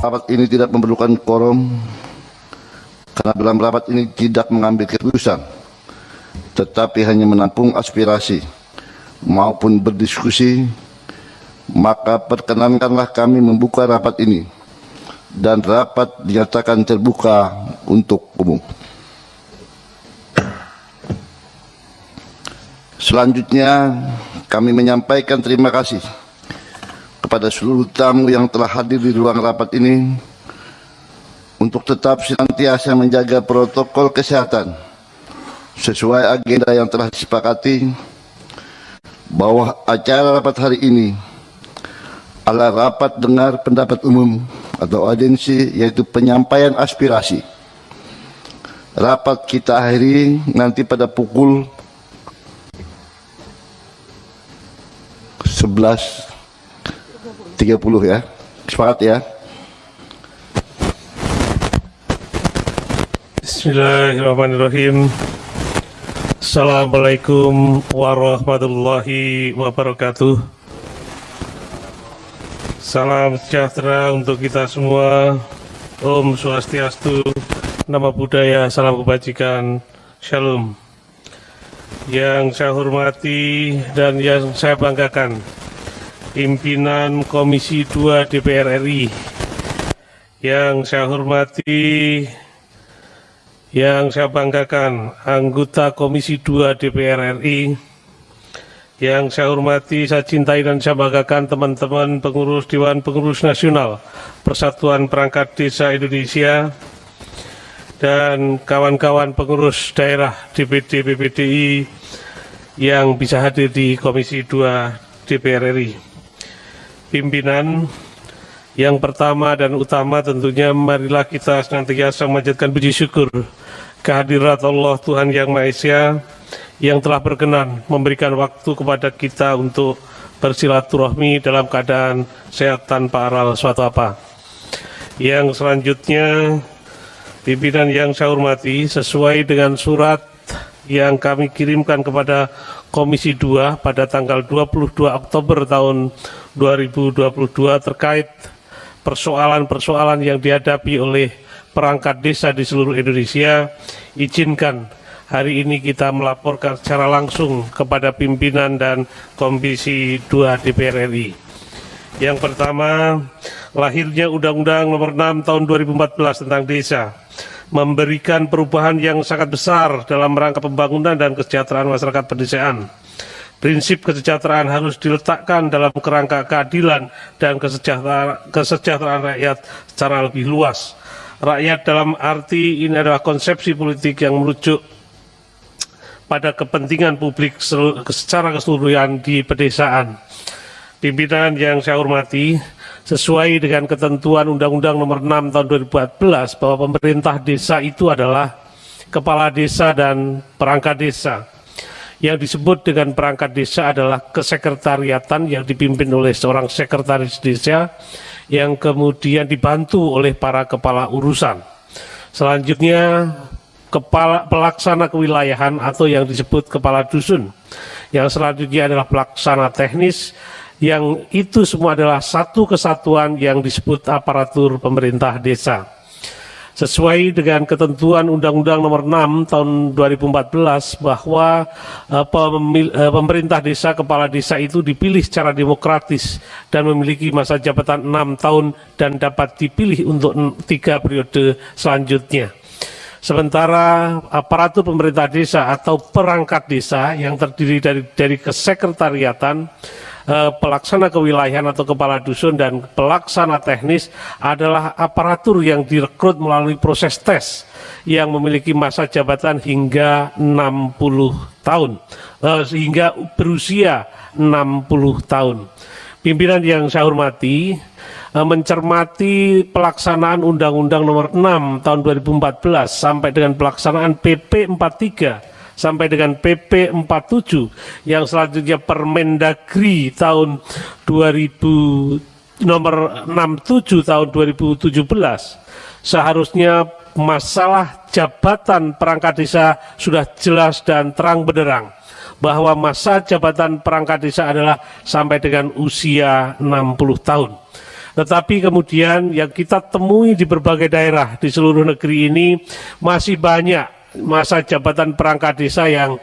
rapat ini tidak memerlukan quorum karena dalam rapat ini tidak mengambil keputusan, tetapi hanya menampung aspirasi maupun berdiskusi, maka perkenankanlah kami membuka rapat ini dan rapat dinyatakan terbuka untuk umum. Selanjutnya, kami menyampaikan terima kasih kepada seluruh tamu yang telah hadir di ruang rapat ini untuk tetap senantiasa menjaga protokol kesehatan sesuai agenda yang telah disepakati, bahwa acara rapat hari ini adalah rapat dengar pendapat umum atau audiensi, yaitu penyampaian aspirasi. Rapat kita akhiri nanti pada pukul 11.30 ya. Sepakat ya. Bismillahirrahmanirrahim. Assalamualaikum warahmatullahi wabarakatuh. Salam sejahtera untuk kita semua. Om Swastiastu, Namo Buddhaya, salam kebajikan, Shalom. Yang saya hormati dan yang saya banggakan, pimpinan Komisi 2 DPR RI. Yang saya hormati, yang saya banggakan, anggota Komisi 2 DPR RI. Yang saya hormati, saya cintai dan saya banggakan teman-teman pengurus Dewan Pengurus Nasional Persatuan Perangkat Desa Indonesia dan kawan-kawan pengurus daerah DPD PPDI yang bisa hadir di Komisi 2 DPR RI. Pimpinan, yang pertama dan utama tentunya marilah kita senantiasa memanjatkan puji syukur kehadirat Allah Tuhan Yang Maha Esa yang telah berkenan memberikan waktu kepada kita untuk bersilaturahmi dalam keadaan sehat tanpa aral suatu apa. Yang selanjutnya, pimpinan yang saya hormati, sesuai dengan surat yang kami kirimkan kepada Komisi 2 pada tanggal 22 Oktober tahun 2022 terkait persoalan-persoalan yang dihadapi oleh perangkat desa di seluruh Indonesia, izinkan hari ini kita melaporkan secara langsung kepada pimpinan dan Komisi 2 DPR RI. Yang pertama, lahirnya Undang-Undang Nomor 6 Tahun 2014 tentang Desa memberikan perubahan yang sangat besar dalam rangka pembangunan dan kesejahteraan masyarakat pedesaan. Prinsip kesejahteraan harus diletakkan dalam kerangka keadilan dan kesejahteraan rakyat secara lebih luas. Rakyat dalam arti ini adalah konsepsi politik yang merujuk pada kepentingan publik secara keseluruhan di pedesaan. Pimpinan yang saya hormati, sesuai dengan ketentuan Undang-Undang Nomor 6 Tahun 2014 bahwa pemerintah desa itu adalah kepala desa dan perangkat desa. Yang disebut dengan perangkat desa adalah kesekretariatan yang dipimpin oleh seorang sekretaris desa yang kemudian dibantu oleh para kepala urusan. Selanjutnya, pelaksana kewilayahan atau yang disebut kepala dusun. Yang selanjutnya adalah pelaksana teknis, yang itu semua adalah satu kesatuan yang disebut aparatur pemerintah desa. Sesuai dengan ketentuan Undang-Undang Nomor 6 Tahun 2014 bahwa pemerintah desa, kepala desa itu dipilih secara demokratis dan memiliki masa jabatan 6 tahun dan dapat dipilih untuk 3 periode selanjutnya. Sementara aparatur pemerintah desa atau perangkat desa yang terdiri dari kesekretariatan, pelaksana kewilayahan atau kepala dusun dan pelaksana teknis adalah aparatur yang direkrut melalui proses tes yang memiliki masa jabatan hingga 60 tahun, hingga berusia 60 tahun. Pimpinan yang saya hormati, mencermati pelaksanaan Undang-Undang Nomor 6 Tahun 2014 sampai dengan pelaksanaan PP 43 sampai dengan PP 47 yang selanjutnya Permendagri tahun 2000 nomor 67 tahun 2017, seharusnya masalah jabatan perangkat desa sudah jelas dan terang benderang bahwa masa jabatan perangkat desa adalah sampai dengan usia 60 tahun. Tetapi kemudian yang kita temui di berbagai daerah di seluruh negeri ini masih banyak masa jabatan perangkat desa yang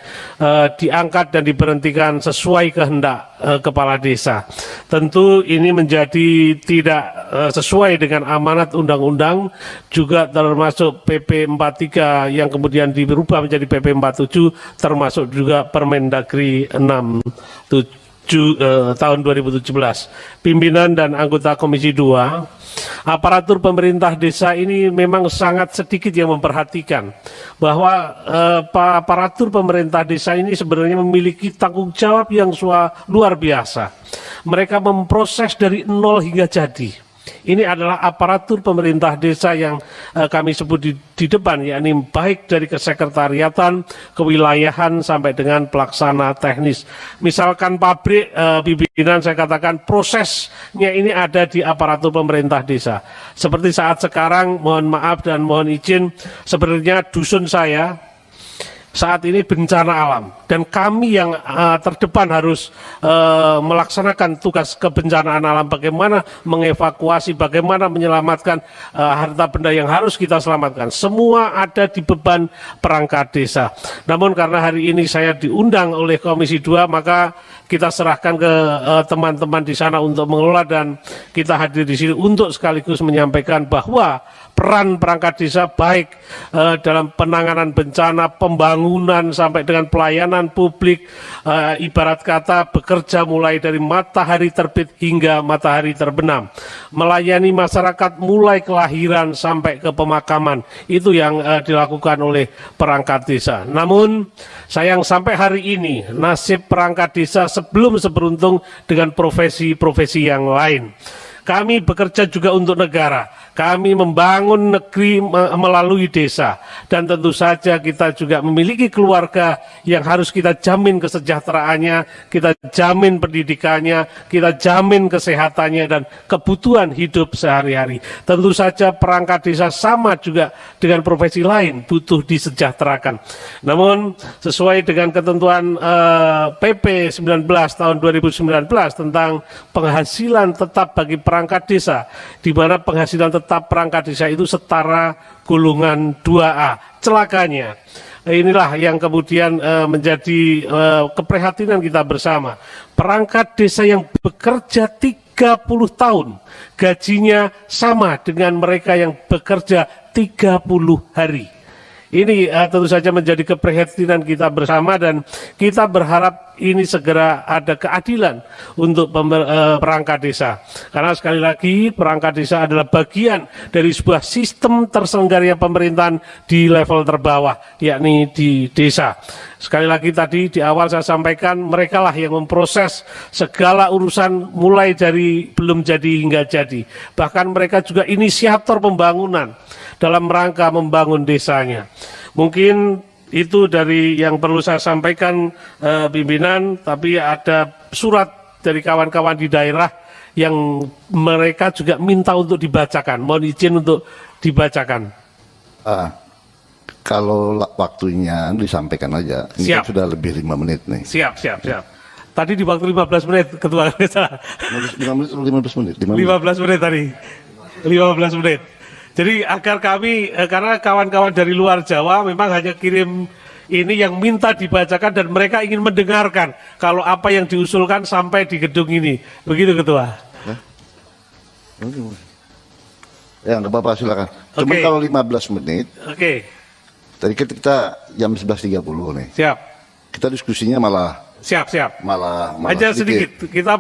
diangkat dan diberhentikan sesuai kehendak kepala desa. Tentu ini menjadi tidak sesuai dengan amanat undang-undang, juga termasuk PP 43 yang kemudian dirubah menjadi PP 47, termasuk juga Permendagri 67 tahun 2017. Pimpinan dan anggota Komisi 2, aparatur pemerintah desa ini memang sangat sedikit yang memperhatikan bahwa aparatur pemerintah desa ini sebenarnya memiliki tanggung jawab yang luar biasa. Mereka memproses dari nol hingga jadi. Ini adalah aparatur pemerintah desa yang kami sebut di depan, yakni baik dari kesekretariatan, kewilayahan, sampai dengan pelaksana teknis. Misalkan pabrik, pimpinan saya katakan prosesnya ini ada di aparatur pemerintah desa. Seperti saat sekarang, mohon maaf dan mohon izin, sebenarnya dusun saya saat ini bencana alam, dan kami yang terdepan harus melaksanakan tugas kebencanaan alam, bagaimana mengevakuasi, bagaimana menyelamatkan harta benda yang harus kita selamatkan. Semua ada di beban perangkat desa. Namun karena hari ini saya diundang oleh Komisi 2, maka kita serahkan ke teman-teman di sana untuk mengelola, dan kita hadir di sini untuk sekaligus menyampaikan bahwa peran perangkat desa baik dalam penanganan bencana, pembangunan, sampai dengan pelayanan publik, ibarat kata bekerja mulai dari matahari terbit hingga matahari terbenam, melayani masyarakat mulai kelahiran sampai ke pemakaman. Itu yang dilakukan oleh perangkat desa. Namun sayang sampai hari ini nasib perangkat desa sebelum seberuntung dengan profesi-profesi yang lain. Kami bekerja juga untuk negara. Kami membangun negeri melalui desa, dan tentu saja kita juga memiliki keluarga yang harus kita jamin kesejahteraannya, kita jamin pendidikannya, kita jamin kesehatannya dan kebutuhan hidup sehari-hari. Tentu saja perangkat desa sama juga dengan profesi lain butuh disejahterakan. Namun sesuai dengan ketentuan PP 19 tahun 2019 tentang penghasilan tetap bagi perangkat desa, di mana penghasilan tetap perangkat desa itu setara golongan 2A. Celakanya, inilah yang kemudian menjadi keprihatinan kita bersama. Perangkat desa yang bekerja 30 tahun, gajinya sama dengan mereka yang bekerja 30 hari. Ini tentu saja menjadi keprihatinan kita bersama, dan kita berharap ini segera ada keadilan untuk perangkat desa. Karena sekali lagi perangkat desa adalah bagian dari sebuah sistem terselenggaranya pemerintahan di level terbawah, yakni di desa. Sekali lagi tadi di awal saya sampaikan, merekalah yang memproses segala urusan mulai dari belum jadi hingga jadi. Bahkan mereka juga inisiator pembangunan dalam rangka membangun desanya. Mungkin itu dari yang perlu saya sampaikan pimpinan, tapi ada surat dari kawan-kawan di daerah yang mereka juga minta untuk dibacakan. Mohon izin untuk dibacakan. Kalau waktunya disampaikan aja. Ini kan sudah lebih 5 menit nih. Siap. Tadi di waktu 15 menit, Ketua. 5 menit atau 15 menit? 15 menit tadi. 15 menit. Jadi agar kami, karena kawan-kawan dari luar Jawa memang hanya kirim ini yang minta dibacakan, dan mereka ingin mendengarkan kalau apa yang diusulkan sampai di gedung ini. Begitu, Ketua. Ya, nggak apa-apa, silakan. Cuma kalau 15 menit. Tadi kita jam 11.30 nih. Siap. Kita diskusinya malah malah aja sedikit. Kita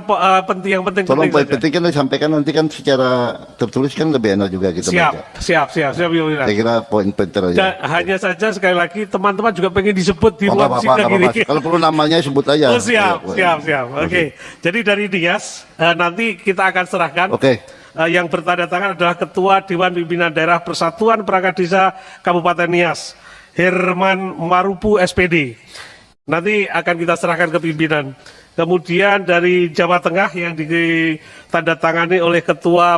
yang penting. Tolong penting kan disampaikan, nanti kan secara tertulis kan lebih enak juga kita baca. Siap. Saya kira poin-poin aja. Hanya saja sekali lagi teman-teman juga pengen disebut di ruang sidang ini. Kalau perlu namanya sebut aja. Oh, siap. Oke. Jadi dari Nias nanti kita akan serahkan. Yang bertanda tangan adalah Ketua Dewan Pimpinan Daerah Persatuan Perangkat Desa Kabupaten Nias, Herman Marupu SPD. Nanti akan kita serahkan ke pimpinan. Kemudian dari Jawa Tengah yang ditandatangani oleh Ketua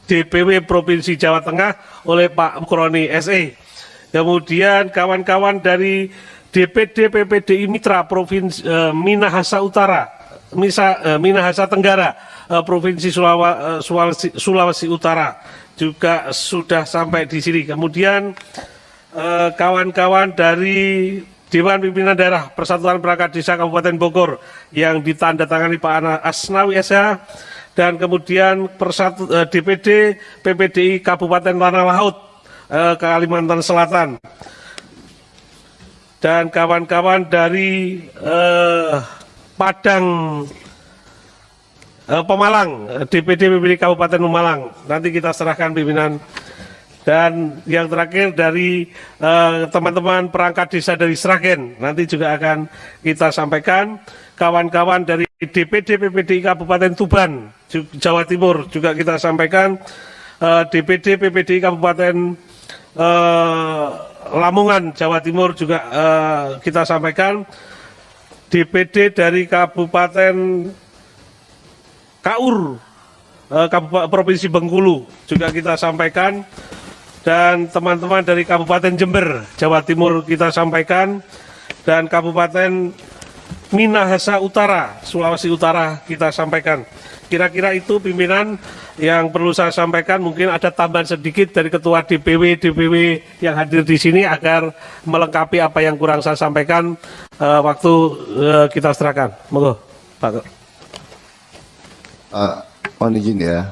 DPW Provinsi Jawa Tengah oleh Pak Mukroni SE. Kemudian kawan-kawan dari DPD PPDI Mitra Provinsi Minahasa Utara, Minahasa Tenggara, Provinsi Sulawesi Utara juga sudah sampai di sini. Kemudian kawan-kawan dari Dewan Pimpinan Daerah Persatuan Perangkat Desa Kabupaten Bogor yang ditandatangani Pak Asnawi SH, dan kemudian DPD PPDI Kabupaten Tanah Laut Kalimantan Selatan, dan kawan-kawan dari Padang Pemalang, DPD PPDI Kabupaten Pemalang. Nanti kita serahkan pimpinan. Dan yang terakhir dari teman-teman perangkat desa dari Sragen, nanti juga akan kita sampaikan. Kawan-kawan dari DPD PPDI Kabupaten Tuban, Jawa Timur juga kita sampaikan. DPD PPDI Kabupaten Lamongan, Jawa Timur juga kita sampaikan. DPD dari Kabupaten Kaur, Provinsi Bengkulu juga kita sampaikan. Dan teman-teman dari Kabupaten Jember, Jawa Timur kita sampaikan, dan Kabupaten Minahasa Utara, Sulawesi Utara kita sampaikan. Kira-kira itu pimpinan yang perlu saya sampaikan. Mungkin ada tambahan sedikit dari Ketua DPW yang hadir di sini agar melengkapi apa yang kurang saya sampaikan waktu kita serahkan. Monggo, Pak. Mohon izin ya.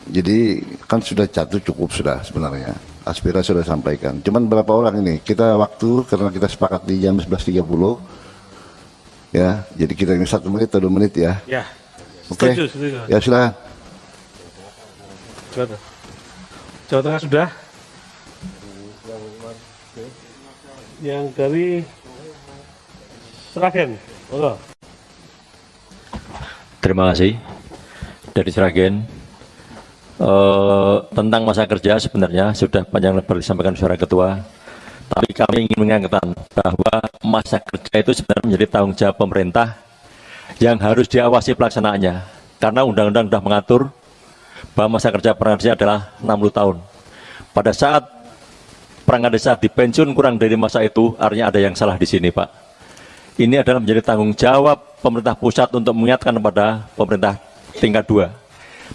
Jadi kan sudah cukup sudah sebenarnya. Aspirasi sudah sampaikan. Cuman berapa orang ini? Kita waktu karena kita sepakat di jam 11.30. Ya, jadi kita ini 1 menit atau 2 menit ya. Ya. Oke. Setuju. Ya silakan. Jawa Tengah sudah. Yang dari Sragen. Monggo. Terima kasih. Dari Sragen. Tentang masa kerja sebenarnya sudah panjang lebar disampaikan suara ketua, tapi kami ingin mengingatkan bahwa masa kerja itu sebenarnya menjadi tanggung jawab pemerintah yang harus diawasi pelaksanaannya, karena undang-undang sudah mengatur bahwa masa kerja perangkat desa adalah 60 tahun. Pada saat perangkat desa dipensiun kurang dari masa itu, artinya ada yang salah di sini, Pak. Ini adalah menjadi tanggung jawab pemerintah pusat untuk mengingatkan kepada pemerintah tingkat 2.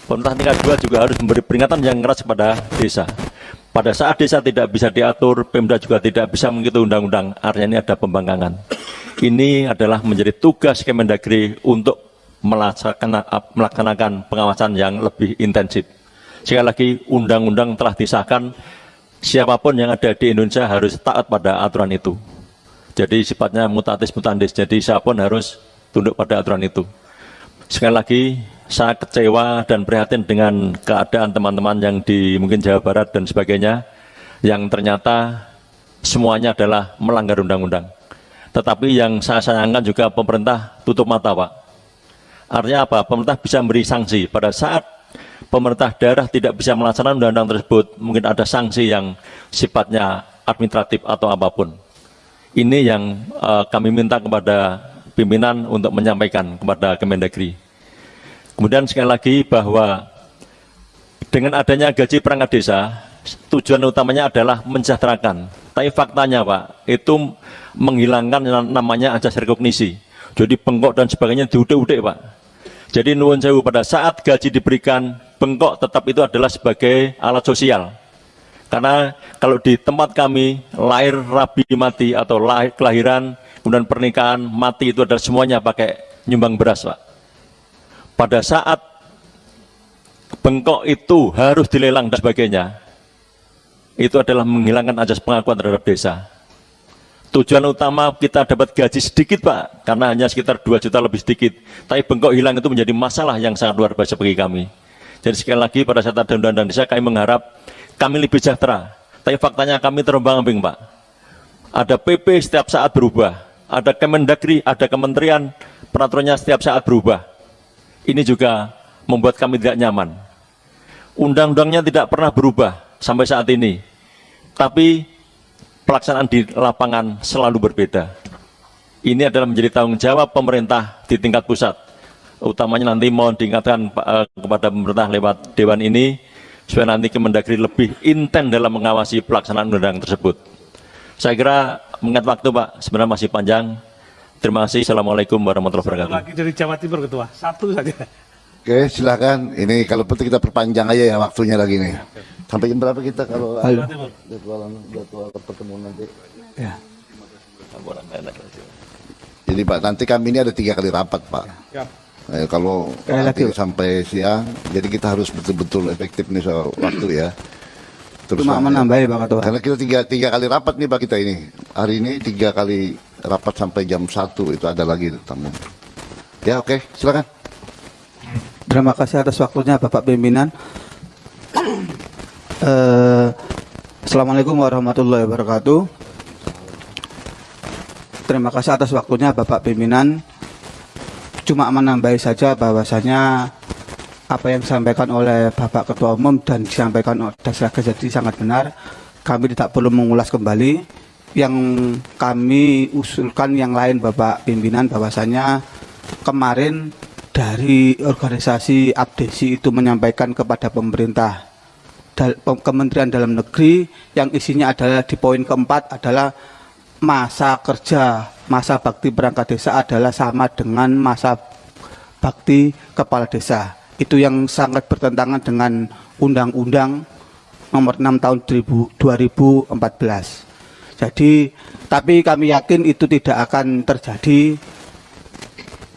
Pemerintah tingkat 2 juga harus memberi peringatan yang keras kepada desa. Pada saat desa tidak bisa diatur, Pemda juga tidak bisa mengikuti undang-undang, artinya ini ada pembangkangan. Ini adalah menjadi tugas Kemendagri untuk melaksanakan pengawasan yang lebih intensif. Sekali lagi, undang-undang telah disahkan, siapapun yang ada di Indonesia harus taat pada aturan itu. Jadi sifatnya mutatis mutandis, jadi siapapun harus tunduk pada aturan itu. Sekali lagi, saya kecewa dan prihatin dengan keadaan teman-teman yang di mungkin Jawa Barat dan sebagainya, yang ternyata semuanya adalah melanggar undang-undang. Tetapi yang saya sayangkan juga pemerintah tutup mata, Pak. Artinya apa? Pemerintah bisa memberi sanksi. Pada saat pemerintah daerah tidak bisa melaksanakan undang-undang tersebut, mungkin ada sanksi yang sifatnya administratif atau apapun. Ini yang kami minta kepada pimpinan untuk menyampaikan kepada Kemendagri. Kemudian sekali lagi bahwa dengan adanya gaji perangkat desa, tujuan utamanya adalah mensejahterakan. Tapi faktanya, Pak, itu menghilangkan namanya ajas rekognisi. Jadi bengkok dan sebagainya diudik-udik, Pak. Jadi nuwun sewu, pada saat gaji diberikan, bengkok tetap itu adalah sebagai alat sosial. Karena kalau di tempat kami, lahir, rabi, mati, atau kelahiran, kemudian pernikahan, mati, itu adalah semuanya pakai nyumbang beras, Pak. Pada saat bengkok itu harus dilelang dan sebagainya, itu adalah menghilangkan ajas pengakuan terhadap desa. Tujuan utama kita dapat gaji sedikit, Pak, karena hanya sekitar 2 juta lebih sedikit. Tapi bengkok hilang itu menjadi masalah yang sangat luar biasa bagi kami. Jadi sekali lagi pada saat ada undang-undang desa, kami mengharap kami lebih sejahtera. Tapi faktanya kami terombang-ambing, Pak. Ada PP setiap saat berubah, ada Kemendagri, ada kementerian, peraturannya setiap saat berubah. Ini juga membuat kami tidak nyaman. Undang-undangnya tidak pernah berubah sampai saat ini, tapi pelaksanaan di lapangan selalu berbeda. Ini adalah menjadi tanggung jawab pemerintah di tingkat pusat. Utamanya nanti mohon diingatkan kepada pemerintah lewat Dewan ini, supaya nanti Kemendagri lebih intens dalam mengawasi pelaksanaan undang-undang tersebut. Saya kira mengingat waktu, Pak, sebenarnya masih panjang. Terima kasih. Assalamualaikum warahmatullahi wabarakatuh. Lagi dari Jawa Timur, Ketua. Satu saja. Oke, silakan. Ini kalau perlu kita perpanjang aja ya waktunya lagi nih. Sampai jam berapa kita kalau Halo. jadwal pertemuan nanti? Ya. Jadi Pak, nanti kami ini ada 3 kali rapat Pak. Kalau nanti lagi, Pak. sampai siang, jadi kita harus betul-betul efektif nih soal waktu ya. Terus Cuma menambahi Pak Ketua. karena kita tiga kali rapat nih Pak kita ini. Hari ini 3 kali rapat sampai jam 1 itu ada lagi tamu. Ya oke, silakan. Terima kasih atas waktunya Bapak Pimpinan. Assalamualaikum warahmatullahi wabarakatuh. Terima kasih atas waktunya Bapak Pimpinan. Cuma menambahi saja bahwasanya apa yang disampaikan oleh Bapak Ketua Umum dan disampaikan oleh Dasra jadi sangat benar. Kami tidak perlu mengulas kembali. Yang kami usulkan yang lain Bapak Pimpinan bahwasanya kemarin dari organisasi Abdesi itu menyampaikan kepada pemerintah Kementerian Dalam Negeri yang isinya adalah di poin keempat adalah masa kerja, masa bakti perangkat desa adalah sama dengan masa bakti kepala desa. Itu yang sangat bertentangan dengan Undang-Undang Nomor 6 Tahun 2014. Jadi, tapi kami yakin itu tidak akan terjadi.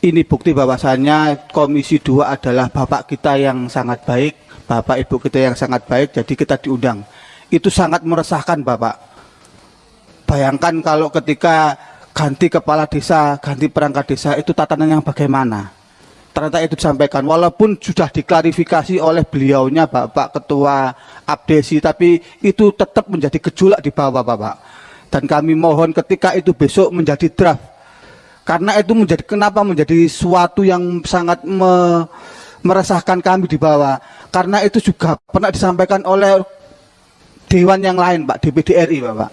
Ini bukti bahwasannya Komisi 2 adalah bapak kita yang sangat baik, bapak ibu kita yang sangat baik, jadi kita diundang. Itu sangat meresahkan Bapak. Bayangkan kalau ketika ganti kepala desa, ganti perangkat desa, itu tatanan yang bagaimana? Ternyata itu disampaikan, walaupun sudah diklarifikasi oleh beliaunya Bapak Ketua Abdesi, tapi itu tetap menjadi gejolak di bawah Bapak. Dan kami mohon ketika itu besok menjadi draft, karena itu kenapa menjadi suatu yang sangat meresahkan kami di bawah, karena itu juga pernah disampaikan oleh Dewan yang lain Pak, DPD RI Bapak,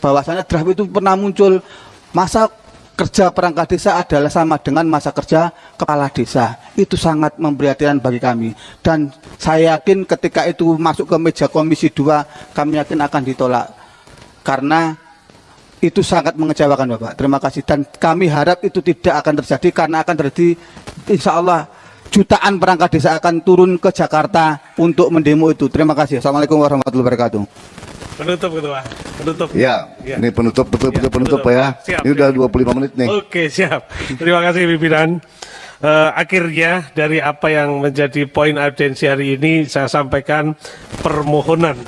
bahwasanya draft itu pernah muncul masa kerja perangkat desa adalah sama dengan masa kerja kepala desa. Itu sangat memprihatinkan bagi kami, dan saya yakin ketika itu masuk ke meja Komisi 2 kami yakin akan ditolak karena itu sangat mengecewakan Bapak. Terima kasih, dan kami harap itu tidak akan terjadi karena akan terjadi insya Allah jutaan perangkat desa akan turun ke Jakarta untuk mendemo itu. Terima kasih. Assalamualaikum warahmatullahi wabarakatuh. Penutup Ketua. Penutup. Ya, Ya. ini penutup betul-betul Ya, penutup penutup. Pak ya. Siap, Ini udah 25 menit nih. Oke, siap. Terima kasih pimpinan. Akhirnya dari apa yang menjadi poin audiensi hari ini saya sampaikan permohonan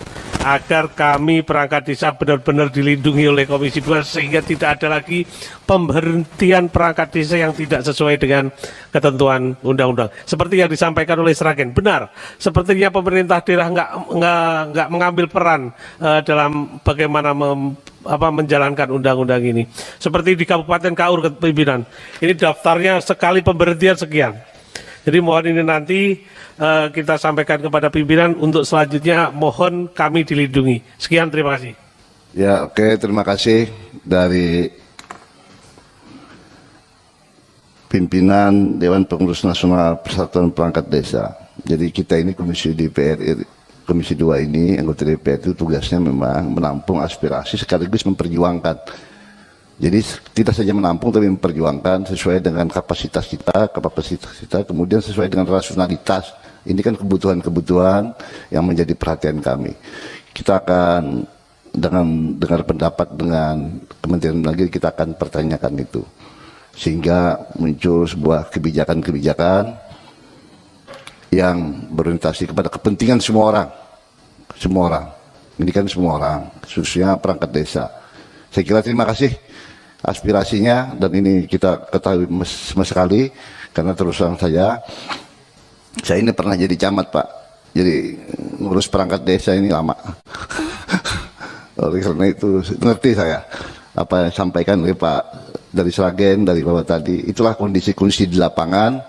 agar kami perangkat desa benar-benar dilindungi oleh Komisi 2 sehingga tidak ada lagi pemberhentian perangkat desa yang tidak sesuai dengan ketentuan undang-undang. Seperti yang disampaikan oleh Sragen, benar. Sepertinya pemerintah daerah nggak mengambil peran dalam bagaimana menjalankan undang-undang ini. Seperti di Kabupaten Kaur pimpinan, ini daftarnya sekali pemberhentian sekian. Jadi mohon ini nanti kita sampaikan kepada pimpinan untuk selanjutnya mohon kami dilindungi. Sekian, terima kasih. Ya, oke, terima kasih dari pimpinan Dewan Pengurus Nasional Persatuan Perangkat Desa. Jadi kita ini Komisi DPR, Komisi 2 ini, anggota DPR itu tugasnya memang menampung aspirasi sekaligus memperjuangkan. Jadi tidak saja menampung tapi memperjuangkan sesuai dengan kapasitas kita, kemudian sesuai dengan rasionalitas. Ini kan kebutuhan-kebutuhan yang menjadi perhatian kami. Kita akan dengan dengar pendapat dengan Kementerian Negeri, kita akan pertanyakan itu. Sehingga muncul sebuah kebijakan-kebijakan yang berorientasi kepada kepentingan semua orang. Semua orang. Ini kan semua orang, khususnya perangkat desa. Saya kira terima kasih aspirasinya, dan ini kita ketahui sama sekali karena terus terang saya ini pernah jadi camat Pak, jadi ngurus perangkat desa ini lama. Oleh karena itu ngerti saya apa yang disampaikan oleh Pak dari Sragen, dari Bapak tadi. Itulah kondisi-kondisi di lapangan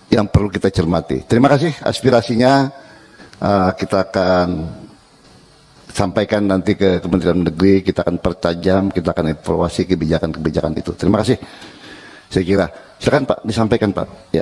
yang perlu kita cermati. Terima kasih aspirasinya. Kita akan sampaikan nanti ke Kementerian Negeri, kita akan pertajam, kita akan evaluasi kebijakan-kebijakan itu. Terima kasih. Saya kira, silakan Pak, disampaikan Pak. Ya.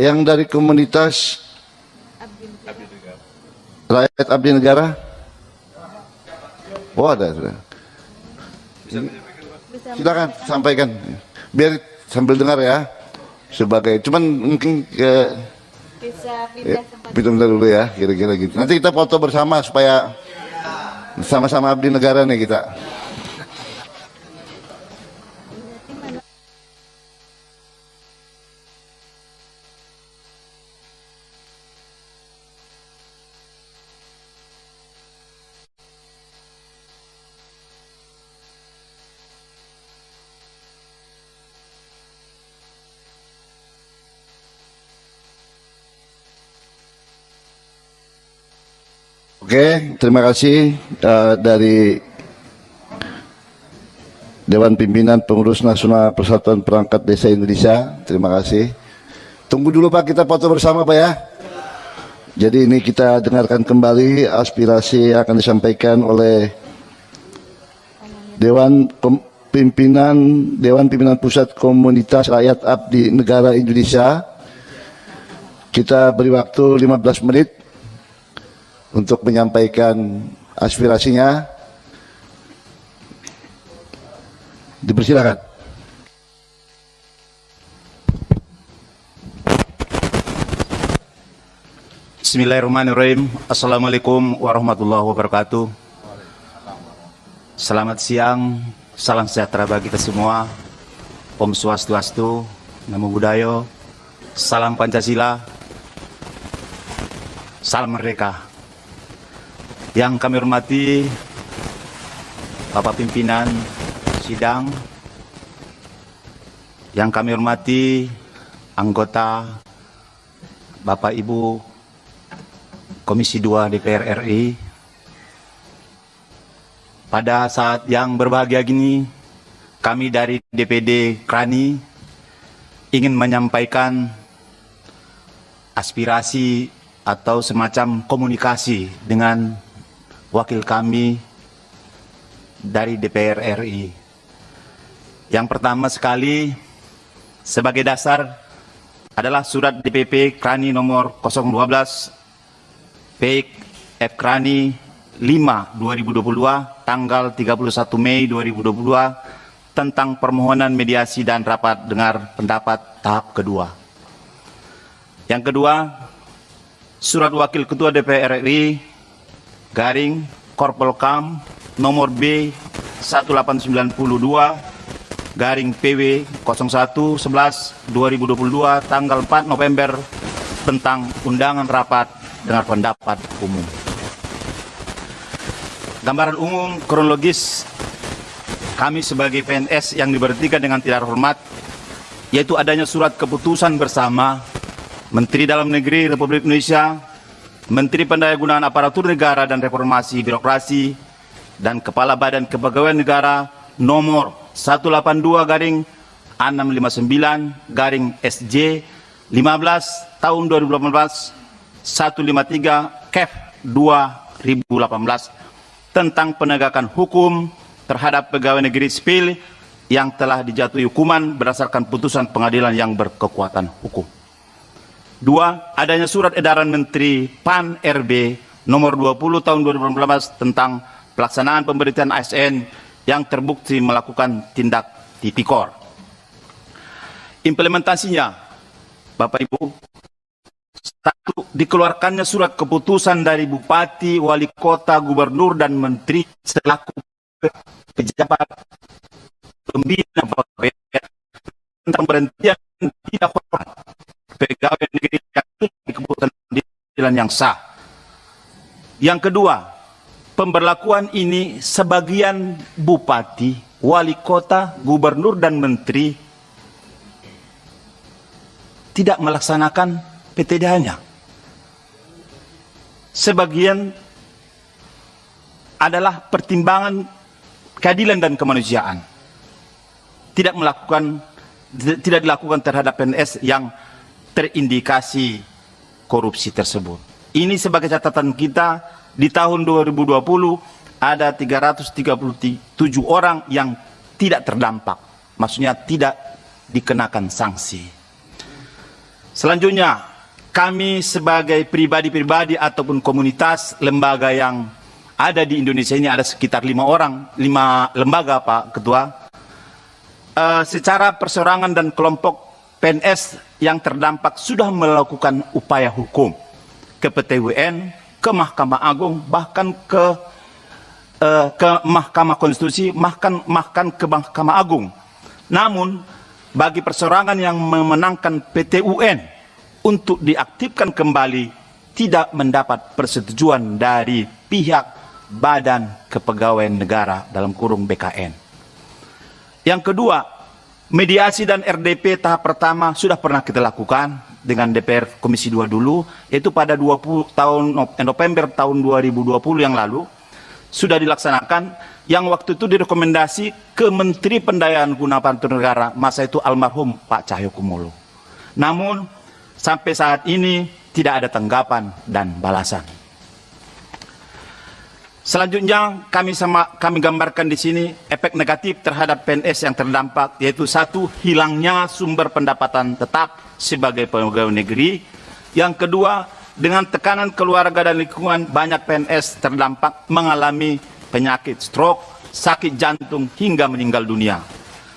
Yang dari komunitas rakyat abdi negara? Oh ada sudah. Silakan sampaikan. Biar sambil dengar ya. Sebagai cuman mungkin Bisa pindah tempat. pindah dulu ya, kira-kira gitu. Nanti kita foto bersama supaya sama-sama abdi negara nih kita. Oke, terima kasih dari Dewan Pimpinan Pengurus Nasional Persatuan Perangkat Desa Indonesia. Terima kasih. Tunggu dulu Pak, kita foto bersama Pak ya. Jadi ini kita dengarkan kembali aspirasi yang akan disampaikan oleh Dewan Pimpinan Pusat Komunitas Rakyat Abdi Negara Indonesia. Kita beri waktu 15 menit untuk menyampaikan aspirasinya. Dipersilakan. Bismillahirrahmanirrahim. Assalamualaikum warahmatullahi wabarakatuh. Selamat siang, salam sejahtera bagi kita semua. Om Swastiastu, Namo Buddhaya, salam Pancasila, salam merdeka. Yang kami hormati Bapak Pimpinan Sidang, yang kami hormati anggota Bapak Ibu Komisi 2 DPR RI. Pada saat yang berbahagia gini, kami dari DPD Krani ingin menyampaikan aspirasi atau semacam komunikasi dengan wakil kami dari DPR RI. Yang pertama sekali, sebagai dasar adalah surat DPP Krani nomor 012 PIK F Krani 5 2022 tanggal 31 Mei 2022 tentang permohonan mediasi dan rapat dengar pendapat tahap kedua. Yang kedua, surat Wakil Ketua DPR RI garing Korpolkam nomor B 1892 garing PW 0111 2022 tanggal 4 November tentang undangan rapat dengar pendapat umum. Gambaran umum kronologis kami sebagai PNS yang diberhentikan dengan tidak hormat, yaitu adanya surat keputusan bersama Menteri Dalam Negeri Republik Indonesia, Menteri Pendayagunaan Aparatur Negara dan Reformasi Birokrasi, dan Kepala Badan Kepegawaian Negara nomor 182/659/SJ 15 tahun 2018 153 Kef 2018 tentang penegakan hukum terhadap pegawai negeri sipil yang telah dijatuhi hukuman berdasarkan putusan pengadilan yang berkekuatan hukum. 2. Adanya surat edaran Menteri PAN RB nomor 20 tahun 2018 tentang pelaksanaan pemberitaan ASN yang terbukti melakukan tindak tipikor. Implementasinya, Bapak Ibu, 1. Dikeluarkannya surat keputusan dari Bupati, Wali Kota, Gubernur, dan Menteri selaku pejabat pembina tentang berhentian tidak hormat pegawai negeri yang di keputusan pengadilan yang sah. Yang kedua, pemberlakuan ini sebagian bupati, wali kota, gubernur, dan menteri tidak melaksanakan PTDH-nya. Sebagian adalah pertimbangan keadilan dan kemanusiaan. Tidak dilakukan terhadap PNS yang terindikasi korupsi tersebut. Ini sebagai catatan kita, di tahun 2020 ada 337 orang yang tidak terdampak, maksudnya tidak dikenakan sanksi. Selanjutnya, kami sebagai pribadi-pribadi ataupun komunitas lembaga yang ada di Indonesia ini, ada sekitar 5 lembaga, Pak Ketua. Secara perseorangan dan kelompok PNS yang terdampak sudah melakukan upaya hukum ke PT-UN, ke Mahkamah Agung, bahkan ke Mahkamah Konstitusi, bahkan ke Mahkamah Agung. Namun, bagi perseorangan yang memenangkan PT-UN untuk diaktifkan kembali tidak mendapat persetujuan dari pihak Badan Kepegawaian Negara dalam kurung BKN. Yang kedua, mediasi dan RDP tahap pertama sudah pernah kita lakukan dengan DPR Komisi 2 dulu, yaitu pada November tahun 2020 yang lalu sudah dilaksanakan, yang waktu itu direkomendasi ke Menteri Pendayaan Guna Aparatur Negara masa itu almarhum Pak Cahyokumolo. Namun sampai saat ini tidak ada tanggapan dan balasan. Selanjutnya kami gambarkan di sini efek negatif terhadap PNS yang terdampak, yaitu 1, hilangnya sumber pendapatan tetap sebagai pegawai negeri. Yang kedua, dengan tekanan keluarga dan lingkungan, banyak PNS terdampak mengalami penyakit stroke, sakit jantung hingga meninggal dunia.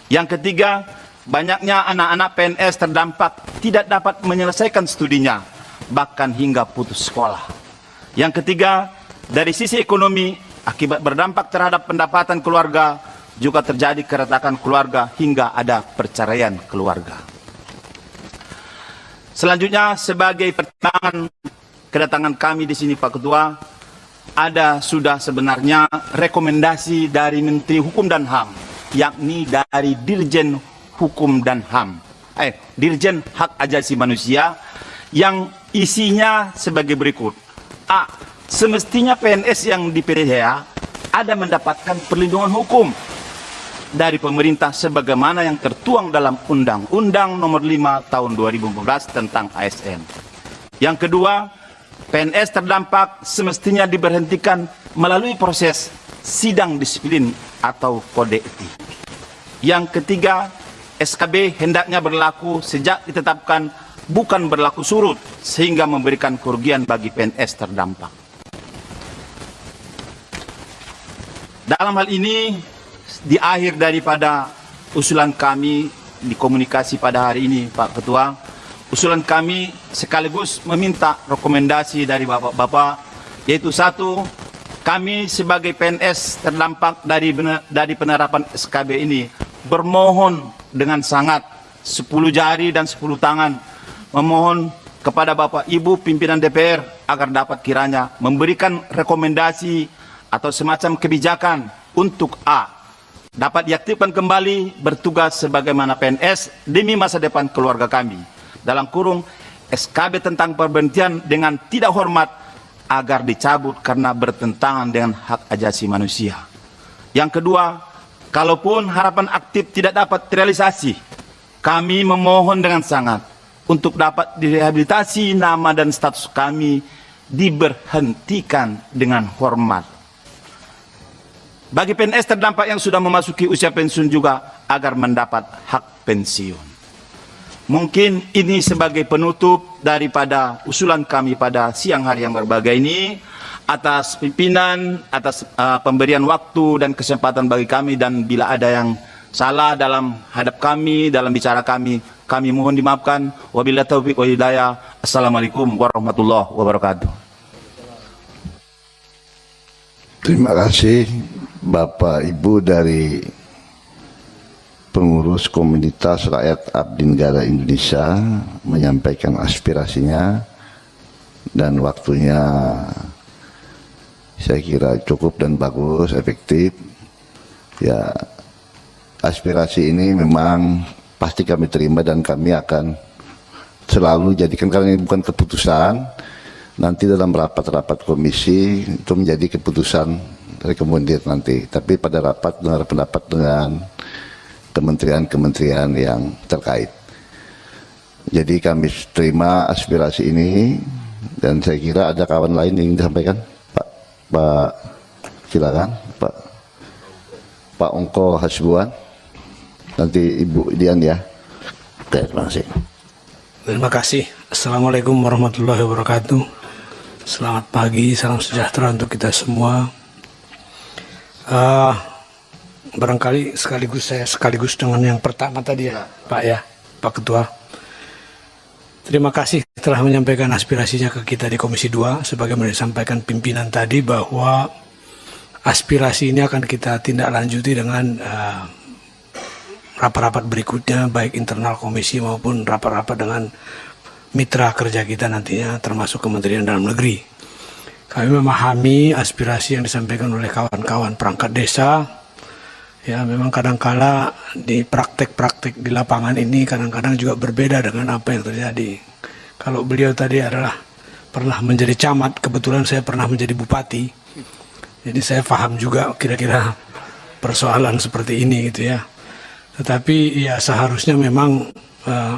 Yang ketiga, banyaknya anak-anak PNS terdampak tidak dapat menyelesaikan studinya, bahkan hingga putus sekolah. Yang ketiga, dari sisi ekonomi, akibat berdampak terhadap pendapatan keluarga, juga terjadi keretakan keluarga hingga ada perceraian keluarga. Selanjutnya, sebagai pertimbangan kedatangan kami di sini, Pak Ketua, ada sudah sebenarnya rekomendasi dari Menteri Hukum dan HAM, yakni dari Dirjen Hukum dan HAM, Dirjen Hak Asasi Manusia, yang isinya sebagai berikut. A. Semestinya PNS yang di PDH ada mendapatkan perlindungan hukum dari pemerintah sebagaimana yang tertuang dalam Undang-Undang Nomor 5 Tahun 2014 tentang ASN. Yang kedua, PNS terdampak semestinya diberhentikan melalui proses sidang disiplin atau kode etik. Yang ketiga, SKB hendaknya berlaku sejak ditetapkan, bukan berlaku surut sehingga memberikan kerugian bagi PNS terdampak. Dalam hal ini, di akhir daripada usulan kami di komunikasi pada hari ini, Pak Ketua, usulan kami sekaligus meminta rekomendasi dari Bapak-Bapak, yaitu 1, kami sebagai PNS terdampak dari penerapan SKB ini bermohon dengan sangat 10 jari dan 10 tangan memohon kepada Bapak Ibu pimpinan DPR agar dapat kiranya memberikan rekomendasi atau semacam kebijakan untuk A, dapat diaktifkan kembali bertugas sebagaimana PNS demi masa depan keluarga kami. Dalam kurung, SKB tentang pemberhentian dengan tidak hormat agar dicabut karena bertentangan dengan hak asasi manusia. Yang kedua, kalaupun harapan aktif tidak dapat terrealisasi, kami memohon dengan sangat untuk dapat direhabilitasi nama dan status kami diberhentikan dengan hormat. Bagi PNS terdampak yang sudah memasuki usia pensiun juga agar mendapat hak pensiun. Mungkin ini sebagai penutup daripada usulan kami pada siang hari yang berbahagia ini. Atas pimpinan, atas pemberian waktu dan kesempatan bagi kami, dan bila ada yang salah dalam hadap kami, dalam bicara kami mohon dimaafkan. Wabillahi taufiq wal hidayah. Assalamualaikum warahmatullahi wabarakatuh. Terima kasih Bapak Ibu dari pengurus komunitas rakyat abdi negara Indonesia menyampaikan aspirasinya, dan waktunya saya kira cukup dan bagus, efektif. Ya, aspirasi ini memang pasti kami terima dan kami akan selalu jadikan, karena ini bukan keputusan, nanti dalam rapat-rapat komisi itu menjadi keputusan rekomendasi nanti, tapi pada rapat dengar pendapat dengan kementerian-kementerian yang terkait. Jadi kami terima aspirasi ini, dan saya kira ada kawan lain yang ingin disampaikan. Pak silakan Pak Ongko Hasibuan, nanti Ibu Dian ya. Oke, terima kasih. Terima kasih. Assalamualaikum warahmatullahi wabarakatuh. Selamat pagi, salam sejahtera untuk kita semua. Barangkali sekaligus dengan yang pertama tadi ya, Pak Ketua. Terima kasih telah menyampaikan aspirasinya ke kita di Komisi 2, sebagaimana disampaikan pimpinan tadi bahwa aspirasi ini akan kita tindak lanjuti dengan rapat-rapat berikutnya, baik internal komisi maupun rapat-rapat dengan mitra kerja kita nantinya, termasuk Kementerian Dalam Negeri. Kami memahami aspirasi yang disampaikan oleh kawan-kawan perangkat desa. Ya, memang kadang-kala di praktek-praktek di lapangan ini kadang-kadang juga berbeda dengan apa yang terjadi. Kalau beliau tadi adalah pernah menjadi camat, kebetulan saya pernah menjadi bupati. Jadi saya paham juga kira-kira persoalan seperti ini gitu ya. Tetapi ya seharusnya memang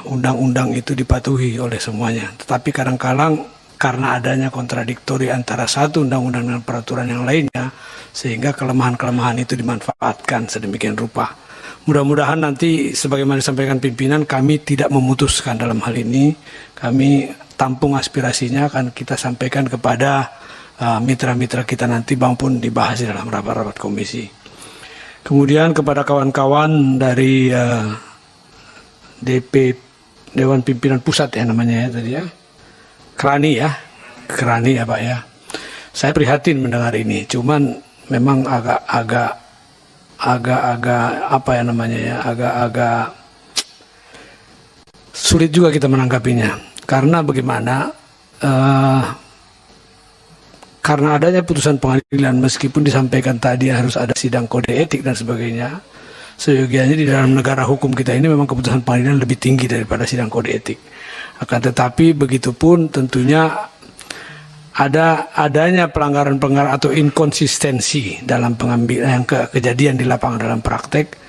undang-undang itu dipatuhi oleh semuanya. Tetapi kadang-kadang karena adanya kontradiktori antara satu undang-undang dan peraturan yang lainnya, sehingga kelemahan-kelemahan itu dimanfaatkan sedemikian rupa. Mudah-mudahan nanti sebagaimana disampaikan pimpinan, kami tidak memutuskan dalam hal ini. Kami tampung aspirasinya, akan kita sampaikan kepada mitra-mitra kita nanti maupun dibahas di dalam rapat-rapat komisi. Kemudian kepada kawan-kawan dari Dewan Pimpinan Pusat ya namanya ya tadi ya, Kerani ya Pak ya. Saya prihatin mendengar ini, cuman memang agak apa ya namanya ya, agak sulit juga kita menanggapinya. Karena bagaimana? Karena adanya putusan pengadilan, meskipun disampaikan tadi harus ada sidang kode etik dan sebagainya, seyogianya di dalam negara hukum kita ini memang keputusan pengadilan lebih tinggi daripada sidang kode etik. Akan tetapi begitupun tentunya adanya pelanggaran-pelanggaran atau inkonsistensi dalam pengambilan kejadian di lapangan dalam praktek,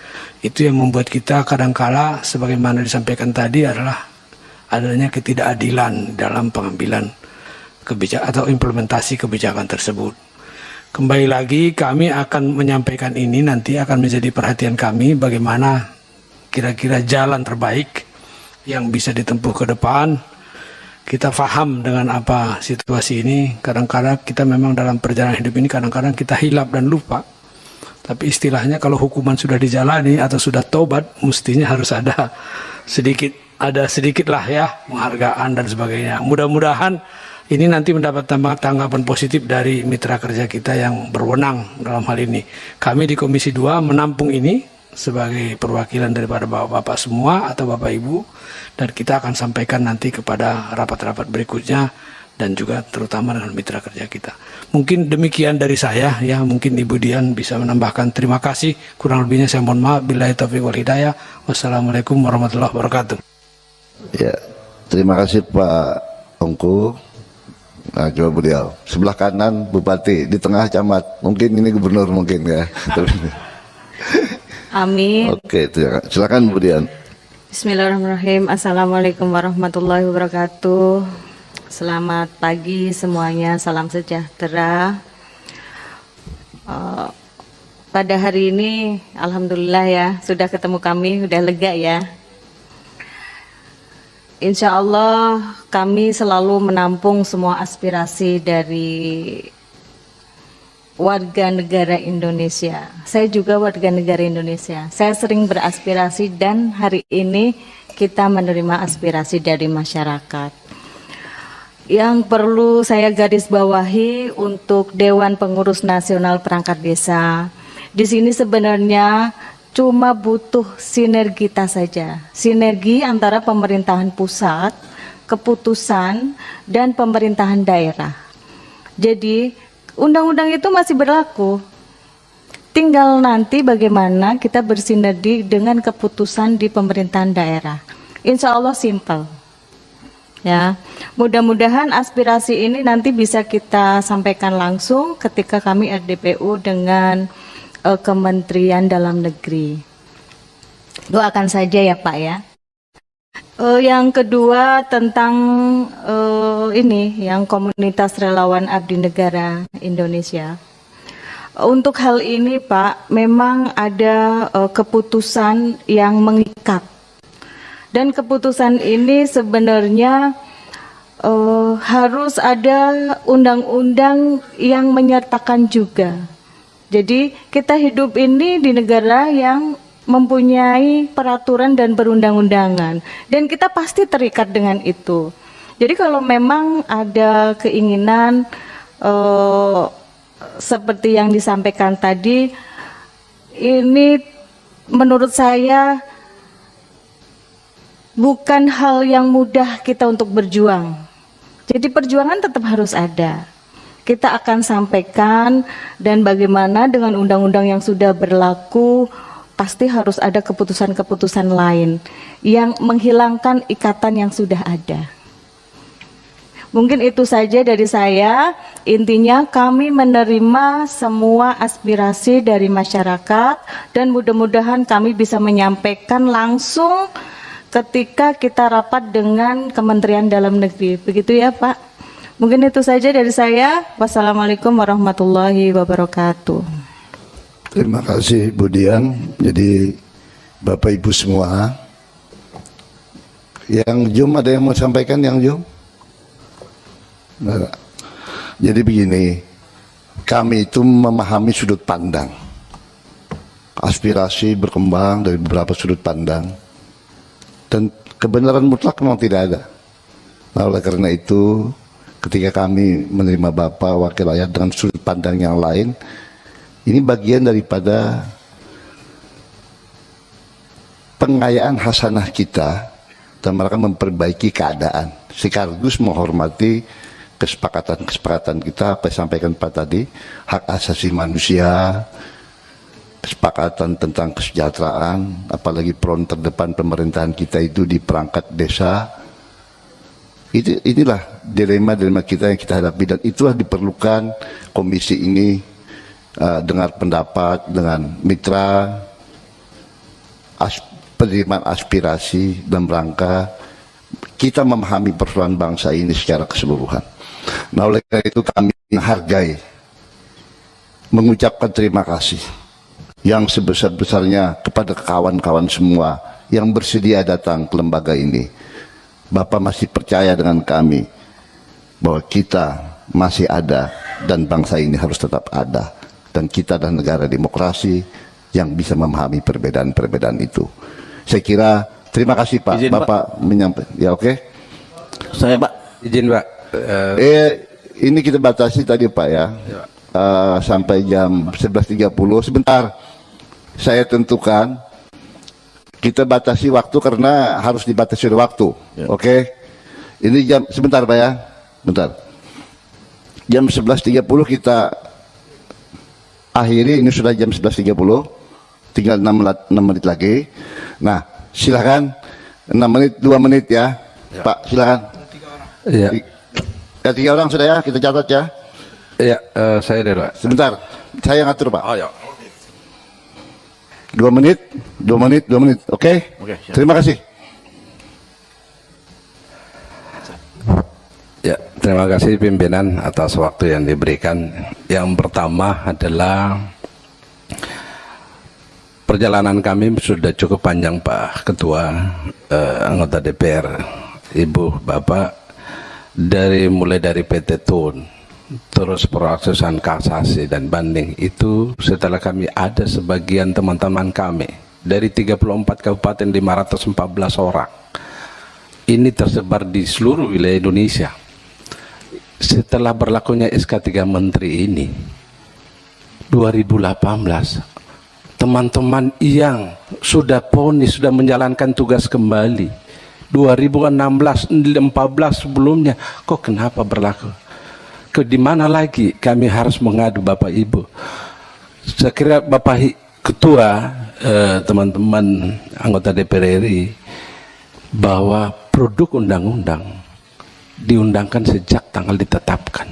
itu yang membuat kita kadangkala sebagaimana disampaikan tadi adalah adanya ketidakadilan dalam pengambilan kebijakan atau implementasi kebijakan tersebut. Kembali lagi kami akan menyampaikan ini, nanti akan menjadi perhatian kami bagaimana kira-kira jalan terbaik yang bisa ditempuh ke depan. Kita paham dengan apa situasi ini. Kadang-kadang kita memang dalam perjalanan hidup ini kadang-kadang kita hilap dan lupa. Tapi istilahnya kalau hukuman sudah dijalani atau sudah tobat, mestinya harus ada sedikit lah ya penghargaan dan sebagainya. Mudah-mudahan ini nanti mendapat tanggapan positif dari mitra kerja kita yang berwenang dalam hal ini. Kami di Komisi 2 menampung ini sebagai perwakilan daripada bapak-bapak semua atau bapak ibu, dan kita akan sampaikan nanti kepada rapat-rapat berikutnya dan juga terutama dengan mitra kerja kita. Mungkin demikian dari saya ya, mungkin Ibu Dian bisa menambahkan. Terima kasih, kurang lebihnya saya mohon maaf. Billahi taufiq wal hidayah. Wassalamualaikum warahmatullahi wabarakatuh. Ya, terima kasih Pak Ongko. Nah, coba beliau sebelah kanan bupati, di tengah camat, mungkin ini gubernur mungkin ya. Amin. Oke, silakan Bu Dian. Bismillahirrahmanirrahim. Assalamualaikum warahmatullahi wabarakatuh. Selamat pagi semuanya, salam sejahtera. Pada hari ini, alhamdulillah ya, sudah ketemu kami, sudah lega ya. Insya Allah kami selalu menampung semua aspirasi dari warga negara Indonesia. Saya juga warga negara Indonesia. Saya sering beraspirasi dan hari ini kita menerima aspirasi dari masyarakat. Yang perlu saya garis bawahi untuk Dewan Pengurus Nasional Perangkat Desa, di sini sebenarnya cuma butuh sinergitas saja, sinergi antara pemerintahan pusat, keputusan, dan pemerintahan daerah. Jadi undang-undang itu masih berlaku, tinggal nanti bagaimana kita bersinergi dengan keputusan di pemerintahan daerah. Insya Allah simpel. Ya, mudah-mudahan aspirasi ini nanti bisa kita sampaikan langsung ketika kami RDPU dengan Kementerian Dalam Negeri. Doakan saja ya Pak ya. Yang kedua tentang ini, yang komunitas relawan abdi negara Indonesia. Untuk hal ini Pak, memang ada keputusan yang mengikat Dan keputusan ini sebenarnya harus ada undang-undang yang menyertakan juga. Jadi kita hidup ini di negara yang mempunyai peraturan dan perundang-undangan, dan kita pasti terikat dengan itu. Jadi kalau memang ada keinginan seperti yang disampaikan tadi, ini menurut saya bukan hal yang mudah kita untuk berjuang. Jadi perjuangan tetap harus ada. Kita akan sampaikan, dan bagaimana dengan undang-undang yang sudah berlaku, pasti harus ada keputusan-keputusan lain yang menghilangkan ikatan yang sudah ada. Mungkin itu saja dari saya. Intinya kami menerima semua aspirasi dari masyarakat, dan mudah-mudahan kami bisa menyampaikan langsung ketika kita rapat dengan Kementerian Dalam Negeri. Begitu ya Pak. Mungkin itu saja dari saya. Wassalamualaikum warahmatullahi wabarakatuh. Terima kasih Bu Dian. Jadi Bapak Ibu semua, yang Jum ada yang mau sampaikan, yang Jum? Nah, jadi begini, kami itu memahami sudut pandang, aspirasi berkembang dari beberapa sudut pandang, dan kebenaran mutlak memang tidak ada. Nah, oleh karena itu, ketika kami menerima Bapak Wakil Rakyat dengan sudut pandang yang lain, ini bagian daripada pengayaan hasanah kita dan mereka memperbaiki keadaan, sekaligus menghormati kesepakatan kita, apa yang disampaikan Pak tadi, hak asasi manusia, kesepakatan tentang kesejahteraan, apalagi peron terdepan pemerintahan kita itu di perangkat desa. Inilah dilema-dilema kita yang kita hadapi, dan itulah diperlukan komisi ini dengar pendapat dengan mitra, penerimaan aspirasi dalam rangka kita memahami persoalan bangsa ini secara keseluruhan. Nah, oleh karena itu kami menghargai, mengucapkan terima kasih yang sebesar-besarnya kepada kawan-kawan semua yang bersedia datang ke lembaga ini. Bapak masih percaya dengan kami bahwa kita masih ada dan bangsa ini harus tetap ada, dan kita adalah negara demokrasi yang bisa memahami perbedaan-perbedaan itu. Saya kira terima kasih Pak. Izin, Bapak menyampaikan. Ya, oke. Saya Pak, izin Pak. Ini kita batasi tadi Pak ya, sampai jam 11.30. Sebentar, saya tentukan kita batasi waktu karena harus dibatasi waktu. Ya. Oke. Ini jam, sebentar Pak ya, bentar. Jam 11.30 kita akhiri, ini sudah jam 11.30, tinggal 6 menit lagi. Nah, silakan 6 menit, 2 menit ya, ya. Pak, silakan. Iya. Ya, 3 orang sudah ya, kita catat ya. Iya, saya dulu. Sebentar, saya ngatur Pak. Oh ya. 2 menit, 2 menit, 2 menit, oke? Oke, terima kasih. Ya, terima kasih pimpinan atas waktu yang diberikan. Yang pertama adalah perjalanan kami sudah cukup panjang Pak Ketua, anggota DPR, Ibu, Bapak, mulai dari PT TUN, terus proses kasasi dan banding itu setelah kami ada sebagian teman-teman kami dari 34 kabupaten 514 orang ini tersebar di seluruh wilayah Indonesia. Setelah berlakunya SK 3 Menteri ini 2018, teman-teman yang sudah vonis sudah menjalankan tugas kembali 2016, 14 sebelumnya, kok kenapa berlaku? Di mana lagi kami harus mengadu Bapak Ibu? Saya kira Bapak Ketua, teman-teman anggota DPR RI, bahwa produk undang-undang diundangkan sejak tanggal ditetapkan,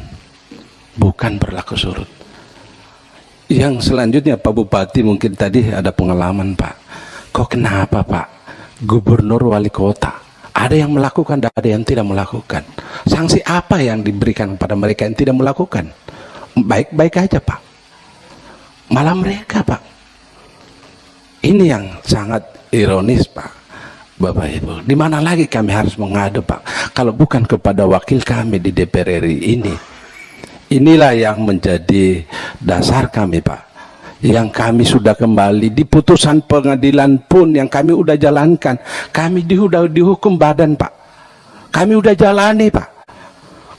bukan berlaku surut. Yang selanjutnya Pak Bupati mungkin tadi ada pengalaman Pak. Kok kenapa Pak? Gubernur wali kota ada yang melakukan dan ada yang tidak melakukan. Sanksi apa yang diberikan kepada mereka yang tidak melakukan? Baik-baik aja Pak. Malah mereka Pak. Ini yang sangat ironis Pak. Bapak Ibu, di mana lagi kami harus mengadu, Pak, kalau bukan kepada wakil kami di DPR RI ini. Inilah yang menjadi dasar kami, Pak. Yang kami sudah kembali di putusan pengadilan pun yang kami udah jalankan. Kami udah dihukum badan, Pak. Kami udah jalani, Pak.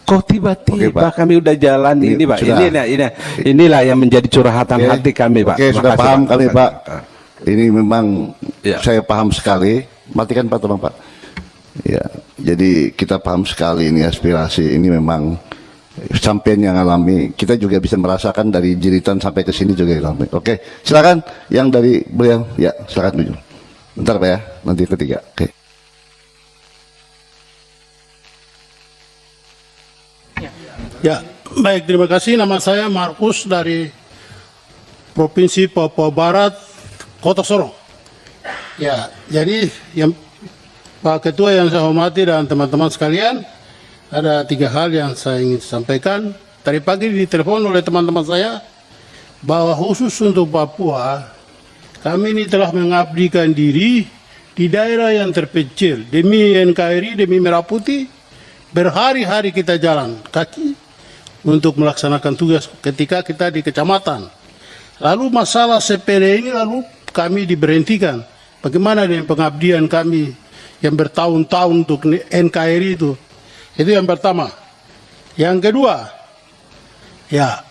Kok tiba-tiba Oke, Pak. kami udah jalani ini, Pak. Sudah. Inilah yang menjadi curhatan hati kami, Pak. Oke, Terima sudah kasih, paham kami, Terima Pak. kasih. Ini memang Ya. saya paham sekali. Matikan Pak, tolong Pak. Ya, jadi kita paham sekali ini aspirasi ini memang sampean yang alami. Kita juga bisa merasakan dari jeritan sampai ke sini juga alami. Oke, silakan yang dari beliau. Ya, silakan dulu. Bentar Pak ya, nanti ketiga. Oke. Ya, baik, terima kasih. Nama saya Markus dari Provinsi Papua Barat, Kota Sorong. Ya, jadi yang Pak Ketua yang saya hormati dan teman-teman sekalian, ada 3 hal yang saya ingin sampaikan. Tadi pagi ditelepon oleh teman-teman saya bahwa khusus untuk Papua, kami ini telah mengabdikan diri di daerah yang terpencil demi NKRI, demi Merah Putih. Berhari-hari kita jalan kaki untuk melaksanakan tugas ketika kita di kecamatan. Lalu masalah sepele ini lalu kami diberhentikan. Bagaimana dengan pengabdian kami yang bertahun-tahun untuk NKRI itu? Itu yang pertama. Yang kedua, ya,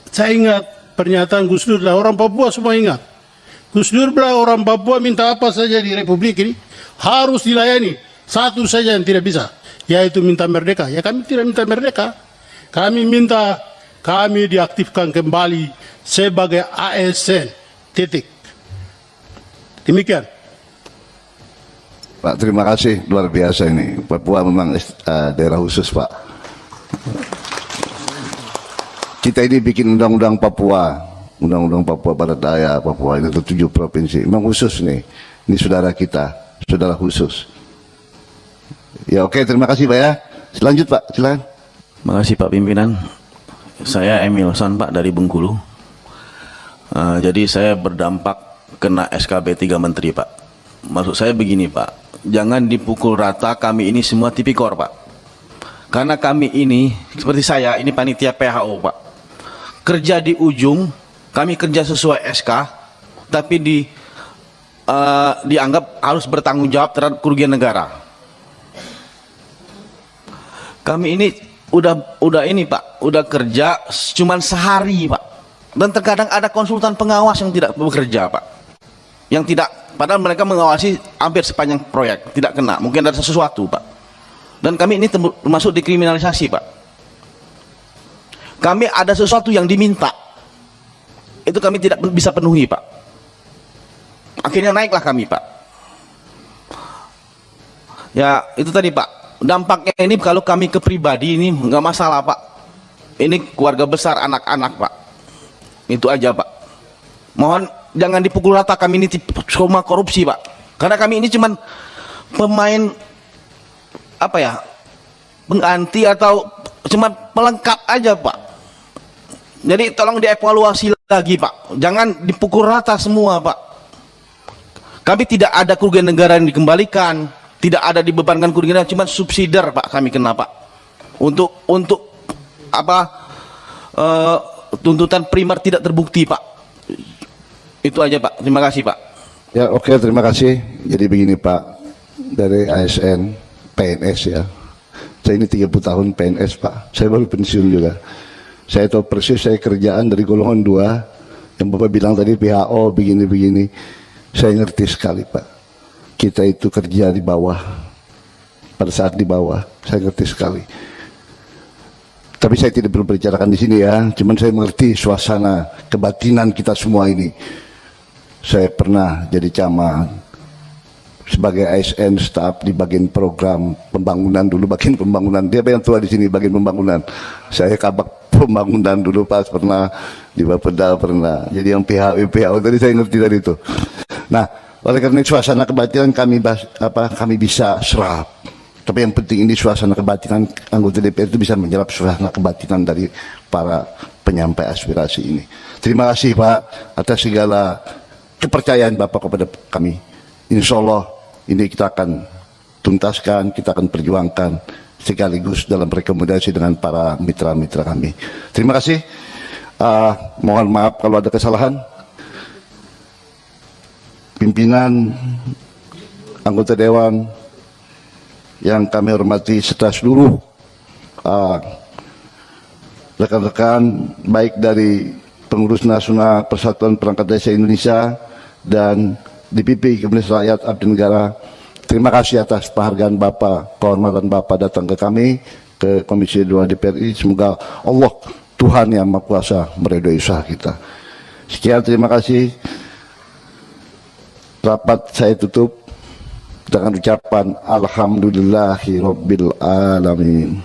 saya ingat pernyataan Gus Dur lah, orang Papua semua ingat. Gus Dur bilang orang Papua minta apa saja di Republik ini harus dilayani. Satu saja yang tidak bisa, yaitu minta merdeka. Ya, kami tidak minta merdeka. Kami minta kami diaktifkan kembali sebagai ASN. Titik. Demikian. Pak, terima kasih, luar biasa ini. Papua memang daerah khusus, Pak. Kita ini bikin undang-undang Papua, undang-undang Papua Barat Daya, Papua ini 7 provinsi. Memang khusus nih. Ini saudara kita, saudara khusus. Ya, oke, terima kasih Pak ya. Selanjut Pak, silakan. Terima kasih Pak Pimpinan. Saya Emil San Pak dari Bengkulu. Jadi saya berdampak kena SKB 3 Menteri Pak. Maksud saya begini Pak, jangan dipukul rata kami ini semua tipikor Pak. Karena kami ini, seperti saya, ini panitia PHO Pak. Kerja di ujung, kami kerja sesuai SK, tapi dianggap harus bertanggung jawab terhadap kerugian negara. Kami ini udah ini Pak, udah kerja cuman sehari Pak. Dan terkadang ada konsultan pengawas yang tidak bekerja Pak. Yang tidak, padahal mereka mengawasi hampir sepanjang proyek, tidak kena. Mungkin ada sesuatu Pak. Dan kami ini termasuk dikriminalisasi Pak. Kami ada sesuatu yang diminta, itu kami tidak bisa penuhi Pak. Akhirnya naiklah kami Pak. Ya itu tadi Pak. Dampaknya ini kalau kami ke pribadi ini nggak masalah Pak. Ini keluarga besar, anak-anak Pak. Itu aja Pak. Mohon jangan dipukul rata kami ini semua korupsi Pak. Karena kami ini cuman pemain apa ya, pengganti atau cuma pelengkap aja Pak. Jadi tolong dievaluasi lagi Pak. Jangan dipukul rata semua Pak. Kami tidak ada kerugian negara yang dikembalikan. Tidak ada dibebankan kerugian, cuma subsidiar Pak kami kena Pak. Untuk apa tuntutan primer tidak terbukti Pak. Itu aja Pak. Terima kasih Pak. Ya oke, terima kasih. Jadi begini Pak, dari ASN PNS ya. Saya ini 30 tahun PNS Pak. Saya baru pensiun juga. Saya tahu persis saya kerjaan dari golongan 2 yang Bapak bilang tadi PHO begini-begini. Saya ngerti sekali Pak. Kita itu kerja di bawah, pada saat di bawah, saya ngerti sekali. Tapi saya tidak perlu bicarakan di sini ya, cuman saya mengerti suasana kebatinan kita semua ini. Saya pernah jadi camat, sebagai ASN staf di bagian program pembangunan dulu, bagian pembangunan. Dia yang tua di sini bagian pembangunan. Saya kabak pembangunan dulu pas pernah di Bapeda pernah. Jadi yang PHO tadi saya ngerti dari itu. Nah. Oleh karena suasana kebatinan kami bisa serap. Tapi yang penting ini suasana kebatinan anggota DPR itu bisa menyerap suasana kebatinan dari para penyampai aspirasi ini. Terima kasih Pak atas segala kepercayaan Bapak kepada kami. Insya Allah ini kita akan tuntaskan, kita akan perjuangkan sekaligus dalam rekomendasi dengan para mitra-mitra kami. Terima kasih. Mohon maaf kalau ada kesalahan. Pimpinan, anggota Dewan yang kami hormati serta seluruh rekan-rekan baik dari pengurus nasional Persatuan Perangkat Desa Indonesia dan DPP Komunitas Rakyat Abdi Negara. Terima kasih atas penghargaan Bapak, kehormatan Bapak datang ke kami, ke Komisi 2 DPR RI. Semoga Allah Tuhan yang Maha Kuasa meridhoi usaha kita. Sekian, terima kasih. Rapat saya tutup dengan ucapan Alhamdulillahirabbil alamin.